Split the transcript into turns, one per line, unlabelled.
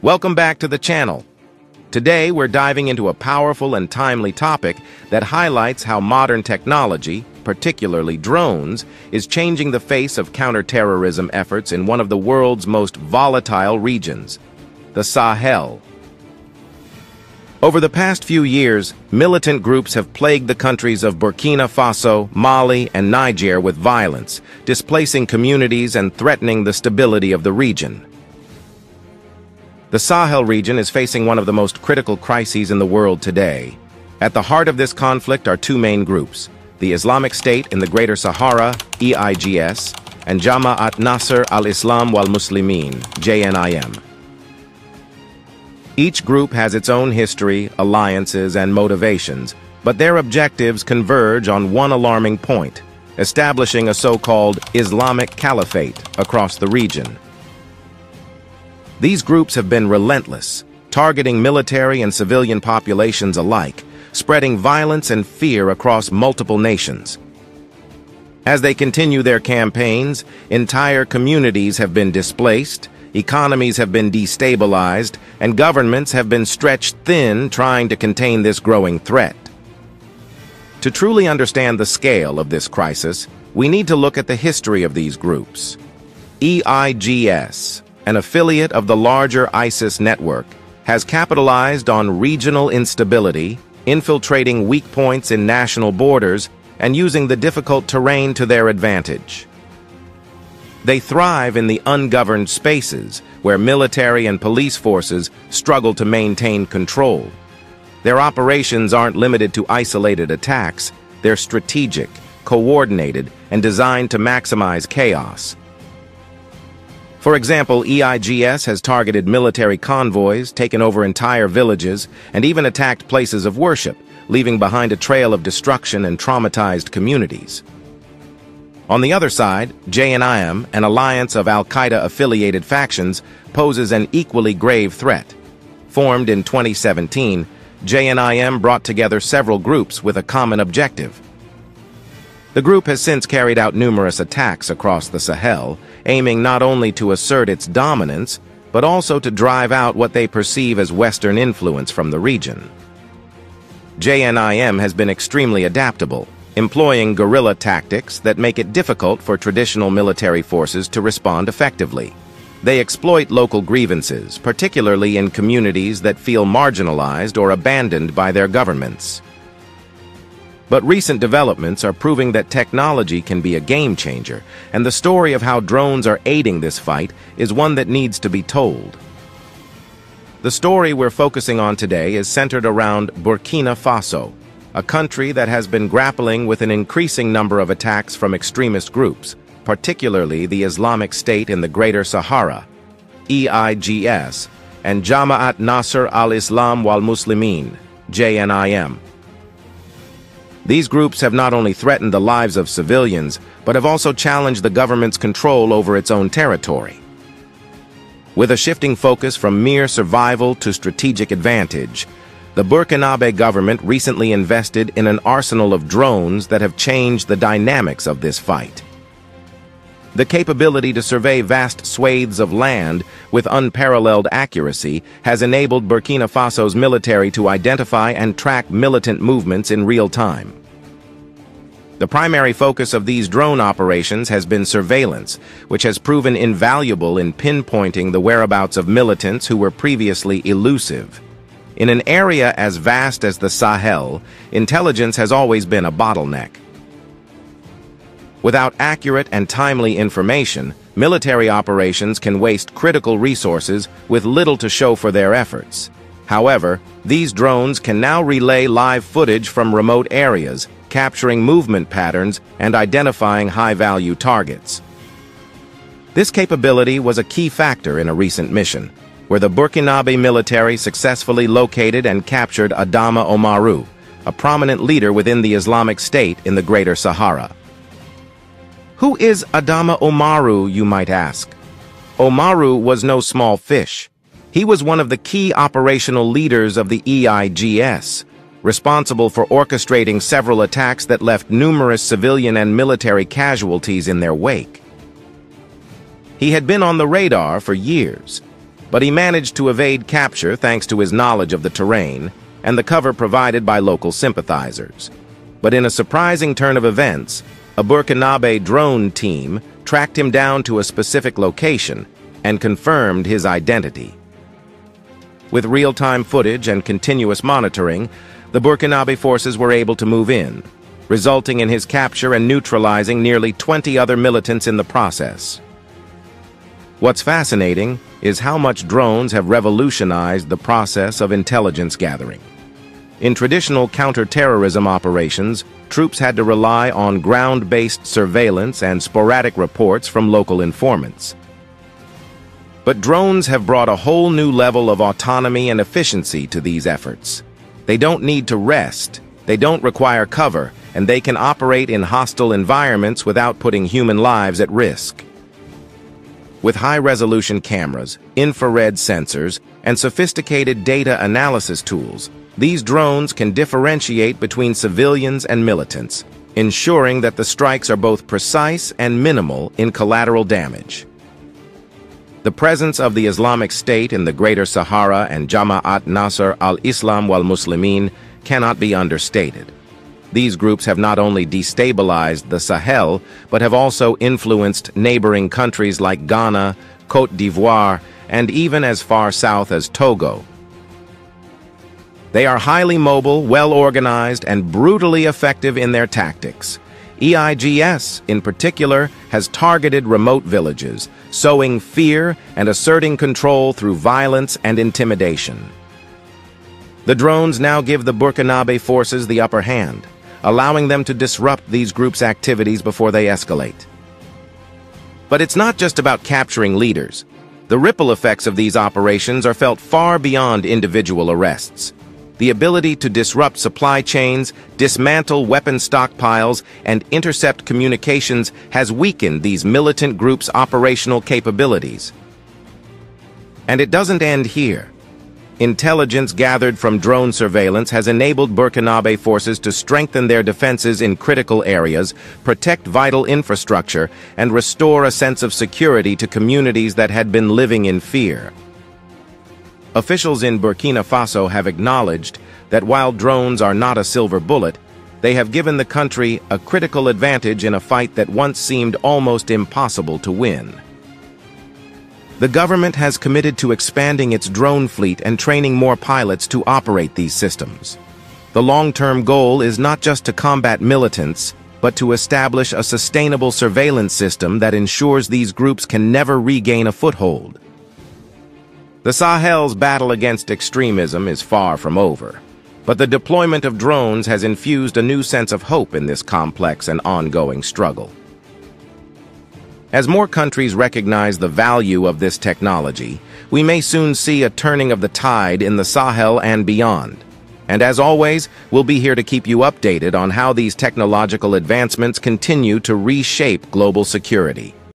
Welcome back to the channel. Today we're diving into a powerful and timely topic that highlights how modern technology, particularly drones, is changing the face of counterterrorism efforts in one of the world's most volatile regions, the Sahel. Over the past few years, militant groups have plagued the countries of Burkina Faso, Mali, and Niger with violence, displacing communities and threatening the stability of the region. The Sahel region is facing one of the most critical crises in the world today. At the heart of this conflict are two main groups: the Islamic State in the Greater Sahara, EIGS, and Jama'at Nasr al-Islam wal-Muslimin, JNIM. Each group has its own history, alliances, and motivations, but their objectives converge on one alarming point: establishing a so-called Islamic Caliphate across the region. These groups have been relentless, targeting military and civilian populations alike, spreading violence and fear across multiple nations. As they continue their campaigns, entire communities have been displaced, economies have been destabilized, and governments have been stretched thin trying to contain this growing threat. To truly understand the scale of this crisis, we need to look at the history of these groups. EIGS, an affiliate of the larger ISIS network, has capitalized on regional instability, infiltrating weak points in national borders and using the difficult terrain to their advantage. They thrive in the ungoverned spaces where military and police forces struggle to maintain control. Their operations aren't limited to isolated attacks. They're strategic, coordinated, and designed to maximize chaos. For example, EIGS has targeted military convoys, taken over entire villages, and even attacked places of worship, leaving behind a trail of destruction and traumatized communities. On the other side, JNIM, an alliance of al-Qaeda-affiliated factions, poses an equally grave threat. Formed in 2017, JNIM brought together several groups with a common objective. The group has since carried out numerous attacks across the Sahel, aiming not only to assert its dominance, but also to drive out what they perceive as Western influence from the region. JNIM has been extremely adaptable, employing guerrilla tactics that make it difficult for traditional military forces to respond effectively. They exploit local grievances, particularly in communities that feel marginalized or abandoned by their governments. But recent developments are proving that technology can be a game changer, and the story of how drones are aiding this fight is one that needs to be told. The story we're focusing on today is centered around Burkina Faso, a country that has been grappling with an increasing number of attacks from extremist groups, particularly the Islamic State in the Greater Sahara, EIGS, and Jama'at Nasr al-Islam wal-Muslimin, JNIM. These groups have not only threatened the lives of civilians, but have also challenged the government's control over its own territory. With a shifting focus from mere survival to strategic advantage, the Burkinabe government recently invested in an arsenal of drones that have changed the dynamics of this fight. The capability to survey vast swathes of land with unparalleled accuracy has enabled Burkina Faso's military to identify and track militant movements in real time. The primary focus of these drone operations has been surveillance, which has proven invaluable in pinpointing the whereabouts of militants who were previously elusive. In an area as vast as the Sahel, intelligence has always been a bottleneck. Without accurate and timely information, military operations can waste critical resources with little to show for their efforts. However, these drones can now relay live footage from remote areas, capturing movement patterns and identifying high-value targets. This capability was a key factor in a recent mission, where the Burkinabe military successfully located and captured Adama Oumarou, a prominent leader within the Islamic State in the Greater Sahara. Who is Adama Oumarou, you might ask? Oumarou was no small fish. He was one of the key operational leaders of the EIGS, responsible for orchestrating several attacks that left numerous civilian and military casualties in their wake. He had been on the radar for years. but he managed to evade capture thanks to his knowledge of the terrain and the cover provided by local sympathizers. But in a surprising turn of events, a Burkinabe drone team tracked him down to a specific location and confirmed his identity. With real-time footage and continuous monitoring, the Burkinabe forces were able to move in, resulting in his capture and neutralizing nearly 20 other militants in the process. What's fascinating is how much drones have revolutionized the process of intelligence gathering. In traditional counter-terrorism operations, troops had to rely on ground-based surveillance and sporadic reports from local informants. But drones have brought a whole new level of autonomy and efficiency to these efforts. They don't need to rest, they don't require cover, and they can operate in hostile environments without putting human lives at risk. With high-resolution cameras, infrared sensors, and sophisticated data analysis tools, these drones can differentiate between civilians and militants, ensuring that the strikes are both precise and minimal in collateral damage. The presence of the Islamic State in the Greater Sahara and Jama'at Nasr al-Islam wal-Muslimin cannot be understated. These groups have not only destabilized the Sahel, but have also influenced neighboring countries like Ghana, Côte d'Ivoire, and even as far south as Togo. They are highly mobile, well-organized, and brutally effective in their tactics. EIGS, in particular, has targeted remote villages, sowing fear and asserting control through violence and intimidation. The drones now give the Burkinabe forces the upper hand, allowing them to disrupt these groups' activities before they escalate. But it's not just about capturing leaders. The ripple effects of these operations are felt far beyond individual arrests. The ability to disrupt supply chains, dismantle weapon stockpiles, and intercept communications has weakened these militant groups' operational capabilities. And it doesn't end here. Intelligence gathered from drone surveillance has enabled Burkinabe forces to strengthen their defenses in critical areas, protect vital infrastructure, and restore a sense of security to communities that had been living in fear. Officials in Burkina Faso have acknowledged that while drones are not a silver bullet, they have given the country a critical advantage in a fight that once seemed almost impossible to win. The government has committed to expanding its drone fleet and training more pilots to operate these systems. The long-term goal is not just to combat militants, but to establish a sustainable surveillance system that ensures these groups can never regain a foothold. The Sahel's battle against extremism is far from over, but the deployment of drones has infused a new sense of hope in this complex and ongoing struggle. As more countries recognize the value of this technology, we may soon see a turning of the tide in the Sahel and beyond. And as always, we'll be here to keep you updated on how these technological advancements continue to reshape global security.